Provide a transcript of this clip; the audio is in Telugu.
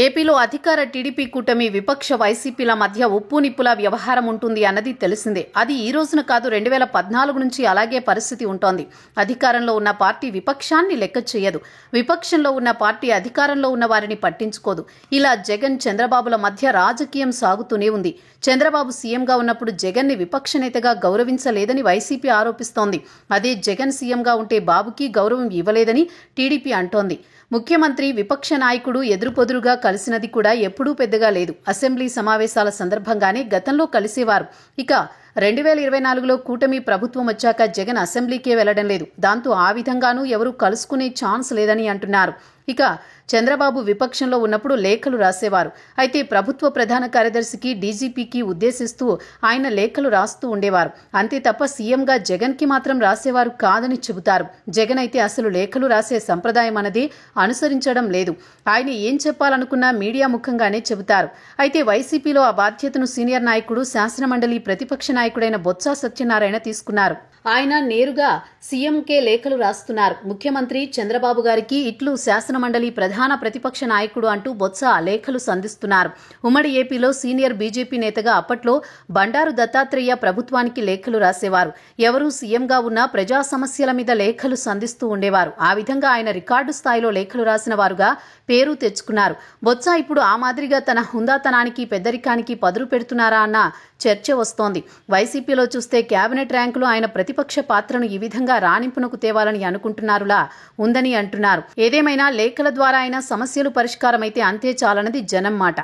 ఏపీలో అధికార టీడీపీ కూటమి విపక్ష వైసీపీల మధ్య ఉప్పు నిప్పుల వ్యవహారం ఉంటుంది అన్నది తెలిసిందే. అది ఈ రోజున కాదు, 2014 నుంచి అలాగే పరిస్థితి ఉంటోంది. అధికారంలో ఉన్న పార్టీ విపక్షాన్ని లెక్క చేయదు, విపక్షంలో ఉన్న పార్టీ అధికారంలో ఉన్న వారిని పట్టించుకోదు. ఇలా జగన్ చంద్రబాబుల మధ్య రాజకీయం సాగుతూనే ఉంది. చంద్రబాబు సీఎంగా ఉన్నప్పుడు జగన్ని విపక్ష నేతగా గౌరవించలేదని వైసీపీ ఆరోపిస్తోంది. అదే జగన్ సీఎంగా ఉంటే బాబుకి గౌరవం ఇవ్వలేదని టీడీపీ అంటోంది. ముఖ్యమంత్రి విపక్ష నాయకుడు ఎదురుపొదురుగా కలిసినది కూడా ఎప్పుడూ పెద్దగా లేదు. అసెంబ్లీ సమావేశాల సందర్భంగానే గతంలో కలిసేవారు. ఇక 2024లో కూటమి ప్రభుత్వం వచ్చాక జగన్ అసెంబ్లీకే వెళ్లడం లేదు. దాంతో ఆ విధంగానూ ఎవరూ కలుసుకునే ఛాన్స్ లేదని అంటున్నారు. ఇక చంద్రబాబు విపక్షంలో ఉన్నప్పుడు లేఖలు రాసేవారు. అయితే ప్రభుత్వ ప్రధాన కార్యదర్శికి, డీజీపీకి ఉద్దేశిస్తూ ఆయన లేఖలు రాస్తూ ఉండేవారు. అంతే తప్ప సీఎంగా జగన్కి మాత్రం రాసేవారు కాదని చెబుతారు. జగన్ అయితే అసలు లేఖలు రాసే సంప్రదాయం అనేది అనుసరించడం లేదు. ఆయన ఏం చెప్పాలనుకున్నా మీడియా ముఖంగానే చెబుతారు. అయితే వైసీపీలో ఆ బాధ్యతను సీనియర్ నాయకుడు, శాసనమండలి ప్రతిపక్ష నాయకుడైన బొత్స సత్యనారాయణ తీసుకున్నారు. ఆయన నేరుగా సీఎంకే లేఖలు రాస్తున్నారు. ముఖ్యమంత్రి చంద్రబాబు గారికి ఇట్లు శాసనమండలి ప్రధాన ప్రతిపక్ష నాయకుడు అంటూ బొత్స లేఖలు సంధిస్తున్నారు. ఉమ్మడి ఏపీలో సీనియర్ బీజేపీ నేతగా అప్పట్లో బండారు దత్తాత్రేయ ప్రభుత్వానికి లేఖలు రాసేవారు. ఎవరూ సీఎంగా ఉన్నా ప్రజా సమస్యల మీద లేఖలు సంధిస్తూ ఉండేవారు. ఆ విధంగా ఆయన రికార్డు స్థాయిలో లేఖలు రాసిన వారుగా పేరు తెచ్చుకున్నారు. బొత్స ఇప్పుడు ఆ మాదిరిగా తన హుందాతనానికి, పెద్దరికానికి పదురు పెడుతున్నారా అన్న చర్చ వస్తోంది. వైసీపీలో చూస్తే కేబినెట్ ర్యాంకులో ఆయన ప్రతిపక్ష పాత్రను ఈ విధంగా రాణింపునకు తేవాలని అనుకుంటున్నారులా ఉందని అంటున్నారు. ఏదేమైనా లేఖల ద్వారా అయినా సమస్యలు పరిష్కారమైతే అంతే చాలన్నది జనం మాట.